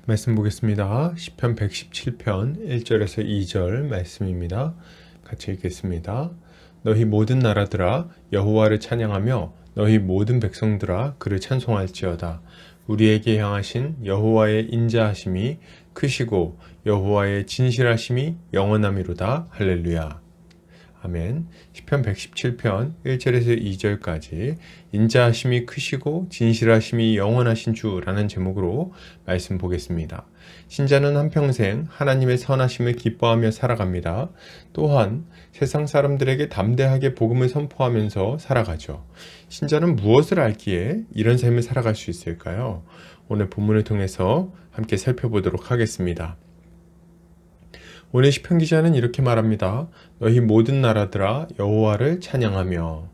말씀 보겠습니다. 시편 117편 1절에서 2절 말씀입니다. 같이 읽겠습니다. 너희 모든 나라들아 여호와를 찬양하며 너희 모든 백성들아 그를 찬송할지어다. 우리에게 향하신 여호와의 인자하심이 크시고 여호와의 진실하심이 영원함이로다. 할렐루야. 아멘. 시편 117편 1절에서 2절까지 인자하심이 크시고 진실하심이 영원하신 주라는 제목으로 말씀 보겠습니다. 신자는 한평생 하나님의 선하심을 기뻐하며 살아갑니다. 또한 세상 사람들에게 담대하게 복음을 선포하면서 살아가죠. 신자는 무엇을 알기에 이런 삶을 살아갈 수 있을까요? 오늘 본문을 통해서 함께 살펴보도록 하겠습니다. 오늘 시편 기자는 이렇게 말합니다. 너희 모든 나라들아 여호와를 찬양하며.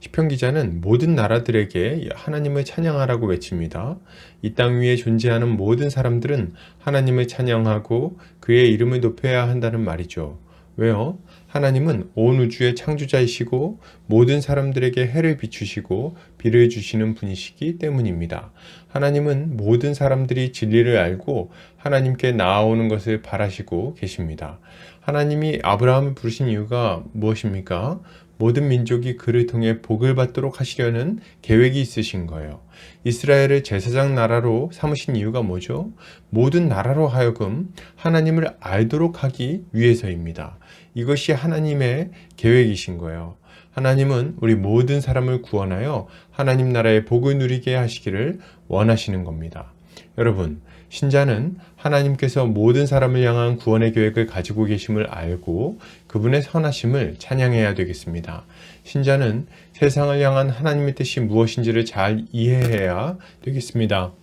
시편 기자는 모든 나라들에게 하나님을 찬양하라고 외칩니다. 이 땅 위에 존재하는 모든 사람들은 하나님을 찬양하고 그의 이름을 높여야 한다는 말이죠. 왜요? 하나님은 온 우주의 창조자이시고 모든 사람들에게 해를 비추시고 비를 주시는 분이시기 때문입니다. 하나님은 모든 사람들이 진리를 알고 하나님께 나아오는 것을 바라시고 계십니다. 하나님이 아브라함을 부르신 이유가 무엇입니까? 모든 민족이 그를 통해 복을 받도록 하시려는 계획이 있으신 거예요. 이스라엘을 제사장 나라로 삼으신 이유가 뭐죠? 모든 나라로 하여금 하나님을 알도록 하기 위해서입니다. 이것이 하나님의 계획이신 거예요. 하나님은 우리 모든 사람을 구원하여 하나님 나라의 복을 누리게 하시기를 원하시는 겁니다. 여러분, 신자는 하나님께서 모든 사람을 향한 구원의 계획을 가지고 계심을 알고 그분의 선하심을 찬양해야 되겠습니다. 신자는 세상을 향한 하나님의 뜻이 무엇인지를 잘 이해해야 되겠습니다.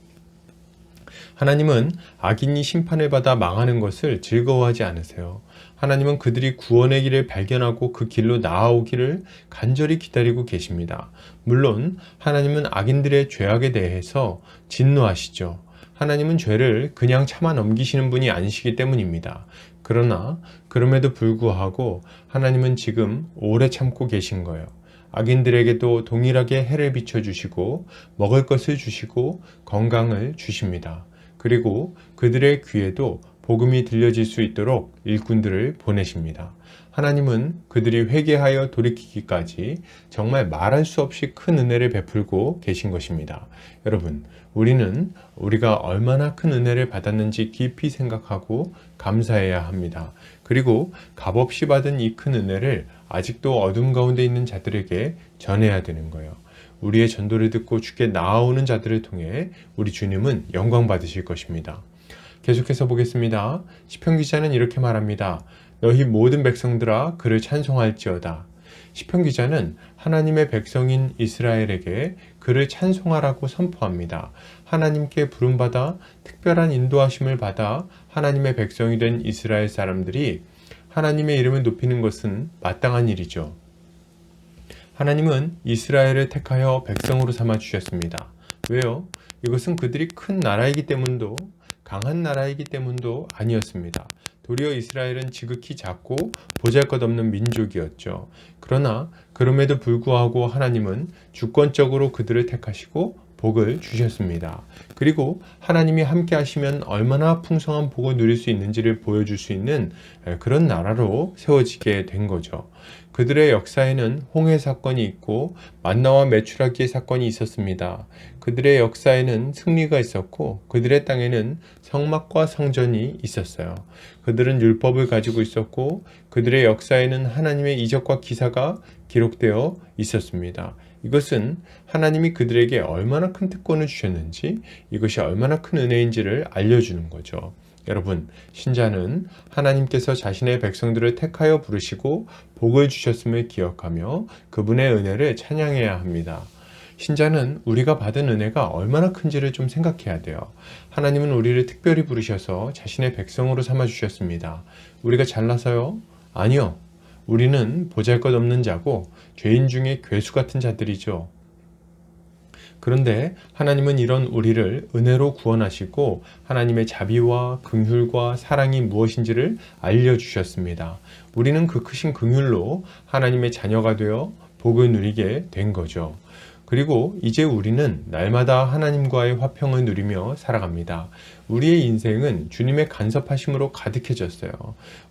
하나님은 악인이 심판을 받아 망하는 것을 즐거워하지 않으세요. 하나님은 그들이 구원의 길을 발견하고 그 길로 나아오기를 간절히 기다리고 계십니다. 물론 하나님은 악인들의 죄악에 대해서 진노하시죠. 하나님은 죄를 그냥 참아 넘기시는 분이 아니시기 때문입니다. 그러나 그럼에도 불구하고 하나님은 지금 오래 참고 계신 거예요. 악인들에게도 동일하게 해를 비춰주시고 먹을 것을 주시고 건강을 주십니다. 그리고 그들의 귀에도 복음이 들려질 수 있도록 일꾼들을 보내십니다. 하나님은 그들이 회개하여 돌이키기까지 정말 말할 수 없이 큰 은혜를 베풀고 계신 것입니다. 여러분, 우리는 우리가 얼마나 큰 은혜를 받았는지 깊이 생각하고 감사해야 합니다. 그리고 값없이 받은 이 큰 은혜를 아직도 어둠 가운데 있는 자들에게 전해야 되는 거예요. 우리의 전도를 듣고 주께 나아오는 자들을 통해 우리 주님은 영광 받으실 것입니다. 계속해서 보겠습니다. 시편 기자는 이렇게 말합니다. 너희 모든 백성들아 그를 찬송할지어다. 시편 기자는 하나님의 백성인 이스라엘에게 그를 찬송하라고 선포합니다. 하나님께 부름받아 특별한 인도하심을 받아 하나님의 백성이 된 이스라엘 사람들이 하나님의 이름을 높이는 것은 마땅한 일이죠. 하나님은 이스라엘을 택하여 백성으로 삼아 주셨습니다. 왜요? 이것은 그들이 큰 나라이기 때문도 강한 나라이기 때문도 아니었습니다. 도리어 이스라엘은 지극히 작고 보잘것없는 민족이었죠. 그러나 그럼에도 불구하고 하나님은 주권적으로 그들을 택하시고 복을 주셨습니다. 그리고 하나님이 함께 하시면 얼마나 풍성한 복을 누릴 수 있는지를 보여줄 수 있는 그런 나라로 세워지게 된 거죠. 그들의 역사에는 홍해 사건이 있고 만나와 메추라기의 사건이 있었습니다. 그들의 역사에는 승리가 있었고 그들의 땅에는 성막과 성전이 있었어요. 그들은 율법을 가지고 있었고 그들의 역사에는 하나님의 이적과 기사가 기록되어 있었습니다. 이것은 하나님이 그들에게 얼마나 큰 특권을 주셨는지 이것이 얼마나 큰 은혜인지를 알려주는 거죠. 여러분, 신자는 하나님께서 자신의 백성들을 택하여 부르시고 복을 주셨음을 기억하며 그분의 은혜를 찬양해야 합니다. 신자는 우리가 받은 은혜가 얼마나 큰지를 좀 생각해야 돼요. 하나님은 우리를 특별히 부르셔서 자신의 백성으로 삼아주셨습니다. 우리가 잘나서요? 아니요. 우리는 보잘것없는 자고 죄인 중에 괴수 같은 자들이죠. 그런데 하나님은 이런 우리를 은혜로 구원하시고 하나님의 자비와 긍휼과 사랑이 무엇인지를 알려주셨습니다. 우리는 그 크신 긍휼로 하나님의 자녀가 되어 복을 누리게 된 거죠. 그리고 이제 우리는 날마다 하나님과의 화평을 누리며 살아갑니다. 우리의 인생은 주님의 간섭하심으로 가득해졌어요.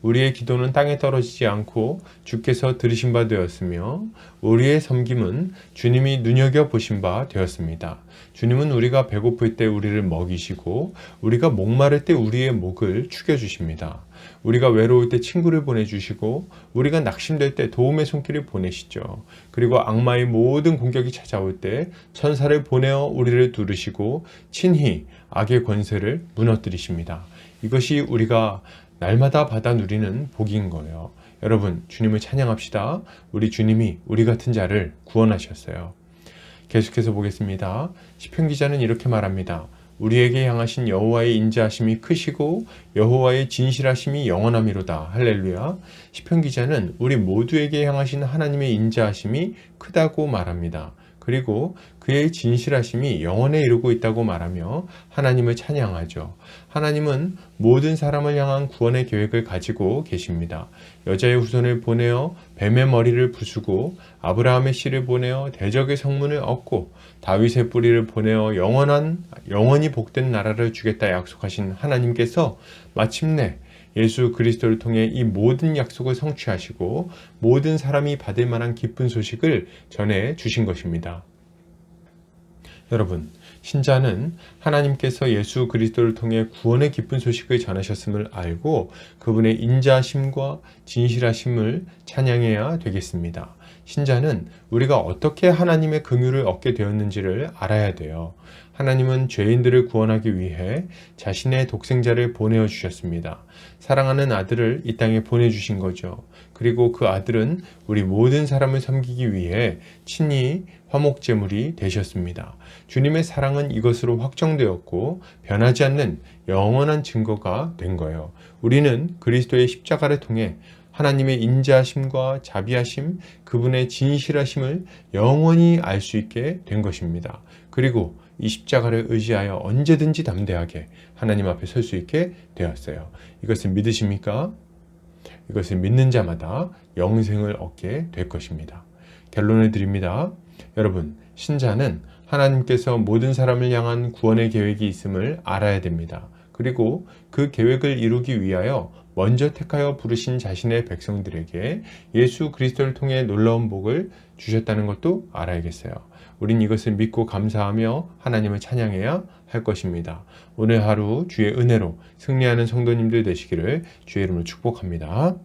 우리의 기도는 땅에 떨어지지 않고 주께서 들으신 바 되었으며 우리의 섬김은 주님이 눈여겨보신 바 되었습니다. 주님은 우리가 배고플 때 우리를 먹이시고 우리가 목마를 때 우리의 목을 축여주십니다. 우리가 외로울 때 친구를 보내주시고 우리가 낙심될 때 도움의 손길을 보내시죠. 그리고 악마의 모든 공격이 찾아올 때 천사를 보내어 우리를 두르시고 친히 악의 권세를 무너뜨리십니다. 이것이 우리가 날마다 받아 누리는 복인 거예요. 여러분, 주님을 찬양합시다. 우리 주님이 우리 같은 자를 구원하셨어요. 계속해서 보겠습니다. 시편 기자는 이렇게 말합니다. 우리에게 향하신 여호와의 인자하심이 크시고 여호와의 진실하심이 영원함이로다. 할렐루야. 시편 기자는 우리 모두에게 향하신 하나님의 인자하심이 크다고 말합니다. 그리고 그의 진실하심이 영원에 이르고 있다고 말하며 하나님을 찬양하죠. 하나님은 모든 사람을 향한 구원의 계획을 가지고 계십니다. 여자의 후손을 보내어 뱀의 머리를 부수고 아브라함의 씨를 보내어 대적의 성문을 얻고 다윗의 뿌리를 보내어 영원히 복된 나라를 주겠다 약속하신 하나님께서 마침내 예수 그리스도를 통해 이 모든 약속을 성취하시고 모든 사람이 받을 만한 기쁜 소식을 전해 주신 것입니다. 여러분, 신자는 하나님께서 예수 그리스도를 통해 구원의 기쁜 소식을 전하셨음을 알고 그분의 인자하심과 진실하심을 찬양해야 되겠습니다. 신자는 우리가 어떻게 하나님의 긍휼을 얻게 되었는지를 알아야 돼요. 하나님은 죄인들을 구원하기 위해 자신의 독생자를 보내어 주셨습니다. 사랑하는 아들을 이 땅에 보내주신 거죠. 그리고 그 아들은 우리 모든 사람을 섬기기 위해 친히 화목제물이 되셨습니다. 주님의 사랑은 이것으로 확정되었고 변하지 않는 영원한 증거가 된 거예요. 우리는 그리스도의 십자가를 통해 하나님의 인자하심과 자비하심, 그분의 진실하심을 영원히 알 수 있게 된 것입니다. 그리고 이 십자가를 의지하여 언제든지 담대하게 하나님 앞에 설 수 있게 되었어요. 이것을 믿으십니까? 이것을 믿는 자마다 영생을 얻게 될 것입니다. 결론을 드립니다. 여러분, 신자는 하나님께서 모든 사람을 향한 구원의 계획이 있음을 알아야 됩니다. 그리고 그 계획을 이루기 위하여 먼저 택하여 부르신 자신의 백성들에게 예수 그리스도를 통해 놀라운 복을 주셨다는 것도 알아야겠어요. 우린 이것을 믿고 감사하며 하나님을 찬양해야 할 것입니다. 오늘 하루 주의 은혜로 승리하는 성도님들 되시기를 주의 이름으로 축복합니다.